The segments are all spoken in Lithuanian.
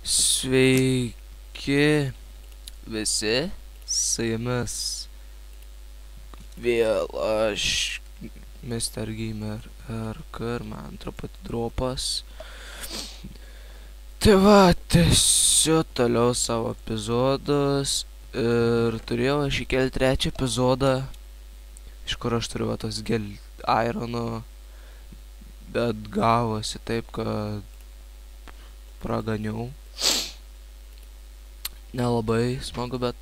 Sveiki visi, su jumis vėl aš, Mr. Gamer RK, ir man truputį dropas. Tai va, tęsiu toliau savo epizodus ir turėjau aš įkelti trečią epizodą, iš kur aš turiu va tos irono, bet gavosi taip, kad praganiau. Nelabai smagu, bet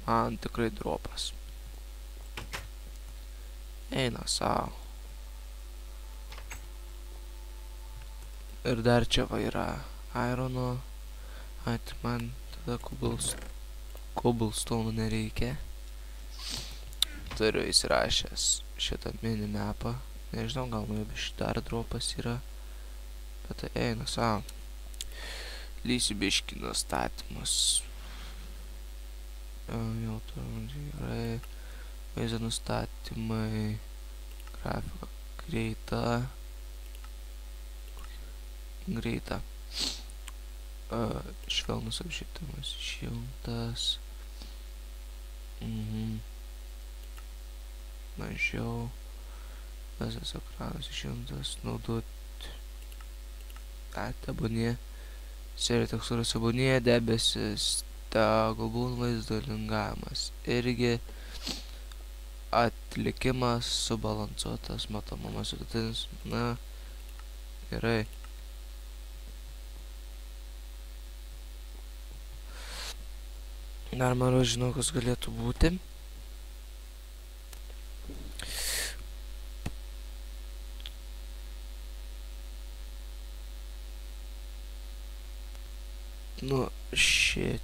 man tikrai dropas. Eina savo. Ir dar čia va yra irono. Man tada cobblestone nereikia. Turiu įsirašęs šitą minimapą. Nežinau, gal dar dropas yra. Bet tai eina savo. Lysiu biškį nustatymus. Jau gerai. Vaizdo nustatymai. Grafika greita. Švelnus apšvietimas šiltas. Mažiau. Visas ekranas šiltas. Naudoti. Tebūnie. Serija tekstūros tebūnie. Debesis. Galbūt vaizdo lingavimas. Irgi. Atlikimas subalansuotas, matomumas vidutinis. Na, gerai. Dar manau, žinau, kas galėtų būti. Nu, shit.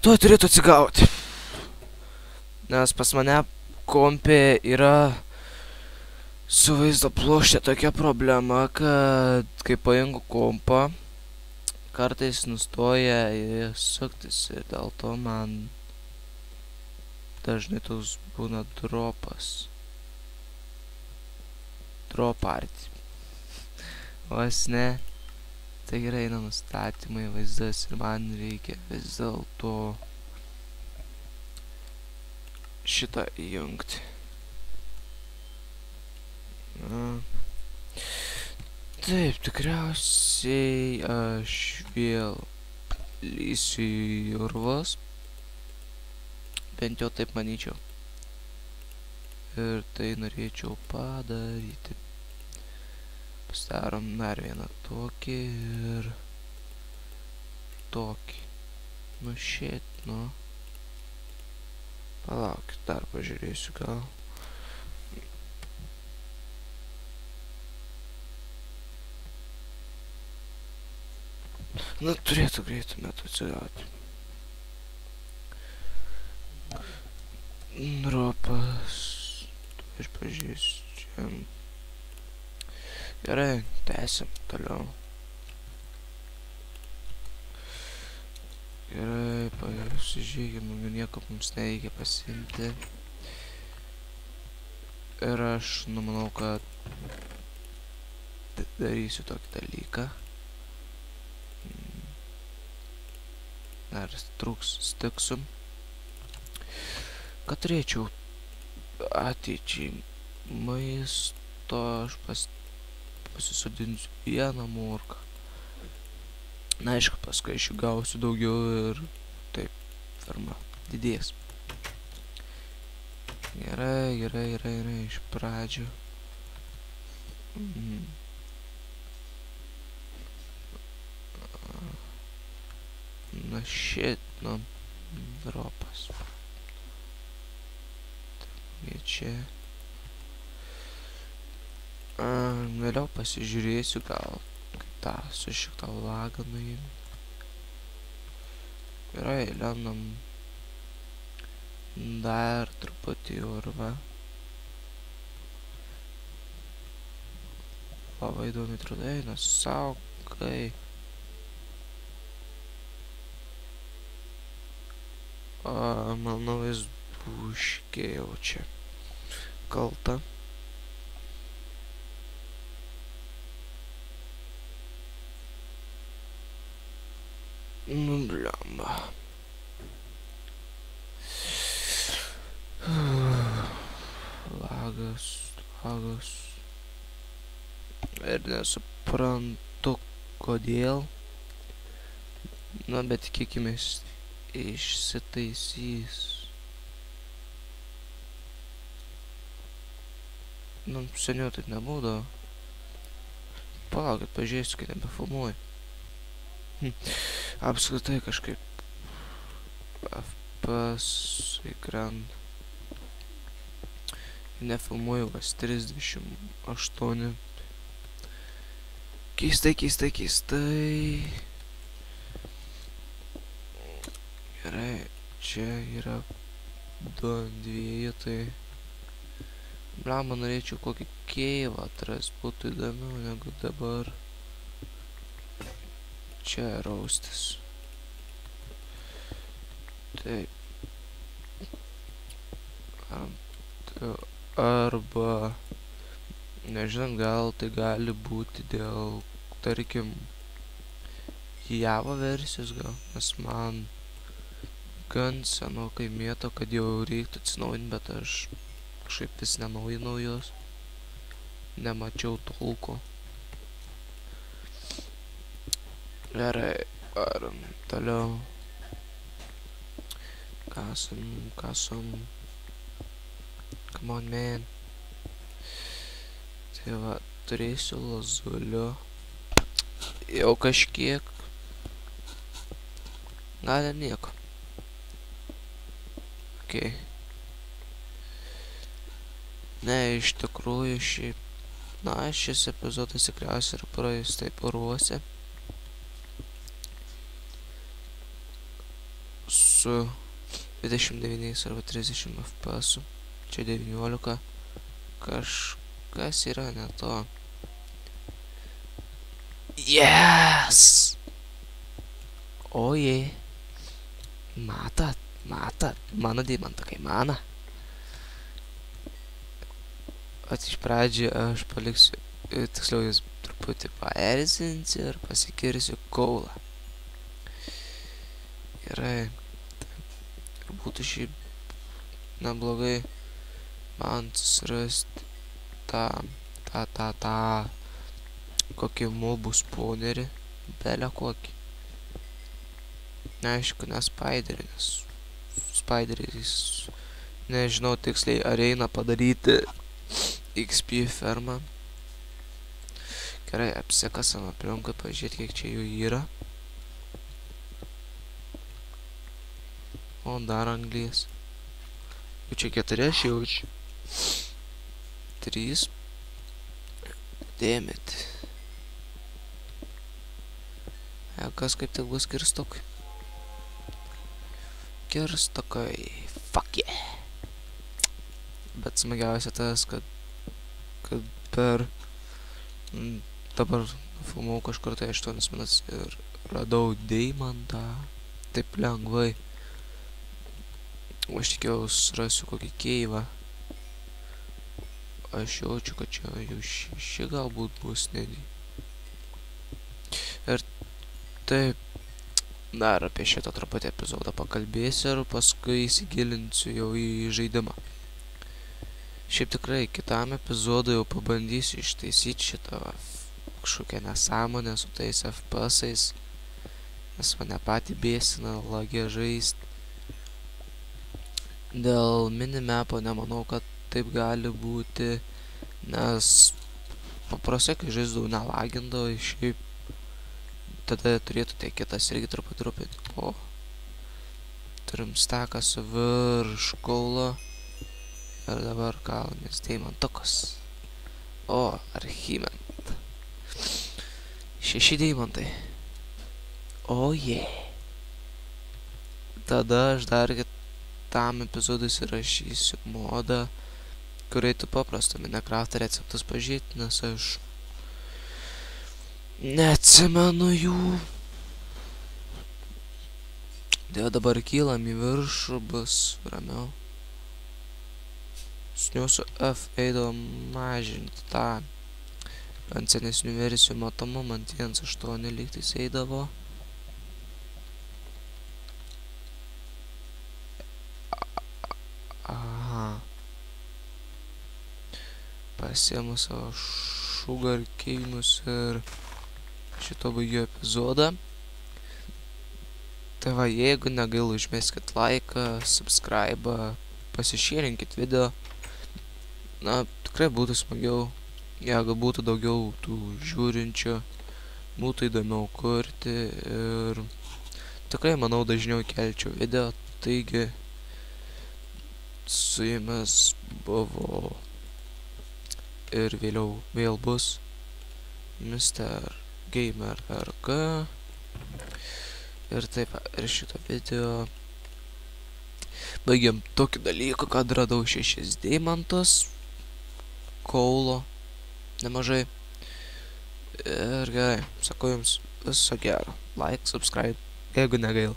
Tuo turėtų atsigauti. Nes pas mane kompė yra su vaizdo plokšte tokia problema, kad kai pajungiu kompą, kartais nustoja suktis ir dėl to man dažnai toks būna dropas. Dropart. Vos ne. Tai gerai, eina nustatymai, vaizdas ir man reikia vis dėlto šitą įjungti. Taip, tikriausiai aš vėl lysiu į urvas. Bent jau taip manyčiau. Ir tai norėčiau padaryti. Pasidarom dar vieną tokį ir tokį. Nu shit, nu. Palaukit, dar pažiūrėsiu gal. Nu, turėtų greitų metų atsigauti. Dropas. Aš pažiūrėsiu čia. Gerai, tęsim toliau. Gerai, pasižiūrėkime, nieko mums nereikia pasiimti. Ir aš numanau, kad darysiu tokį dalyką. Dar trūks stiksum. Kad turėčiau ateičiai maisto, aš pasisodinsiu vieną morką. Na, aišku, paskui aš jų gausiu daugiau ir taip, ferma didės. Gerai, iš pradžių. Na, shit, nu, dropas. Ir čia. Vėliau pasižiūrėsiu, gal tą su šitą lagą nuimti. Gerai, lendam dar truputį urvą. Labai įdomi atrodo, eina saugai. Manau, jis buškė jau čia. kalta. Nu, blemba. Lagas. Ir nesuprantu, kodėl. Na, bet tikėkimės išsitaisys. Nu, seniau taip nebūdavo. Palaukit, pažiūrėsiu, kai nebefilmuoju. Apskritai kažkaip FPS ekran nefilmuoju vas 38. Keistai. Gerai, čia yra 2, tai blemba, norėčiau kokį keivą atrast, būtų įdomiau negu dabar. Čia raustis. Taip. Arba, nežinau, gal tai gali būti dėl, tarkim, Java versijos gal, nes man gan senokai mėto, kad jau reiktų atsinaujinti, bet aš kažkaip vis nenaujinau jos. Nemačiau tolko. Gerai, varom toliau. Kasam. Come on, man. Tai va, turėsiu lazulio. Jau kažkiek. Gal ir nieko. Okay. Ne, iš tikrųjų šiaip. Na, šis epizodas tikriausiai yra praėjus taip paruose. Su 29 arba 30 FPS. Čia 19. Kažkas yra ne to. Yes! Oje. Matat. Mano deimantakai, mana. Iš pradžių aš paliksiu, tiksliau jūs truputį paerzinsiu ir pasikirsiu kaulą. Gerai. Būtų šiaip neblogai man susirasti tą kokį mobų spawnerį, belę kokį. Neaišku, ne spiderį, nes spideris, nežinau tiksliai, ar eina padaryti XP fermą. Gerai, apsikasam aplinkui, pažiūrėti, kiek čia jų yra. O, dar anglijas. Jau čia 4 aš jaučiu. 3. Damn it. Kas kaip tik bus kirstukai. Fuck yeah. Bet smagiausia tas, kad per dabar filmavau kažkur tai 8 minutes ir radau deimantą taip lengvai. Aš tikėjau surasiu kokį keivą. Aš jaučiu, kad čia jau 6 galbūt bus netgi. Ir taip, dar apie šitą truputį epizodą pakalbėsiu ir paskui įsigilinsiu jau į žaidimą. Šiaip tikrai, kitam epizodui jau pabandysiu ištaisyti šitą kažkokią nesąmonę su tais FPS-ais, nes mane patį bėsina lagė žaisti. Dėl minimapo nemanau, kad taip gali būti, nes paprastai, kai žaisdavau nelagindavo, šiaip tada turėtų tiek kitas irgi truputį. O, turim staką su virš kaulo ir dabar kalomės deimantukus. O, archiment. 6 deimantai. O, Tada aš dar kitam epizodui įrašysiu modą, kur eitų paprastą Minecraft'o receptus pažiūrėti, nes aš neatsimenu jų. Dėl dabar kylam į viršų, bus ramiau. Sniusiu F eidavo mažinti tą ant senesnių versijų matomumą, ant 1.8 lygtais eidavo. Aha. Pasiemu savo sugar keinus ir šito baigiu epizodą. Tai va, jeigu negaila, užmeskit laiką, subscribe, pasišėrinkit video. Na, tikrai būtų smagiau, jeigu būtų daugiau tų žiūrinčių, būtų įdomiau kurti ir tikrai, manau, dažniau kelčiau video. Taigi, su jumis buvo ir vėliau vėl bus Mr. Gamer RG. Ir taip, ir šito video baigiam tokį dalyką, kad radau 6 deimantus, kaulo nemažai. Ir gerai, sakau jums viso gero. Like, subscribe, jeigu negaila.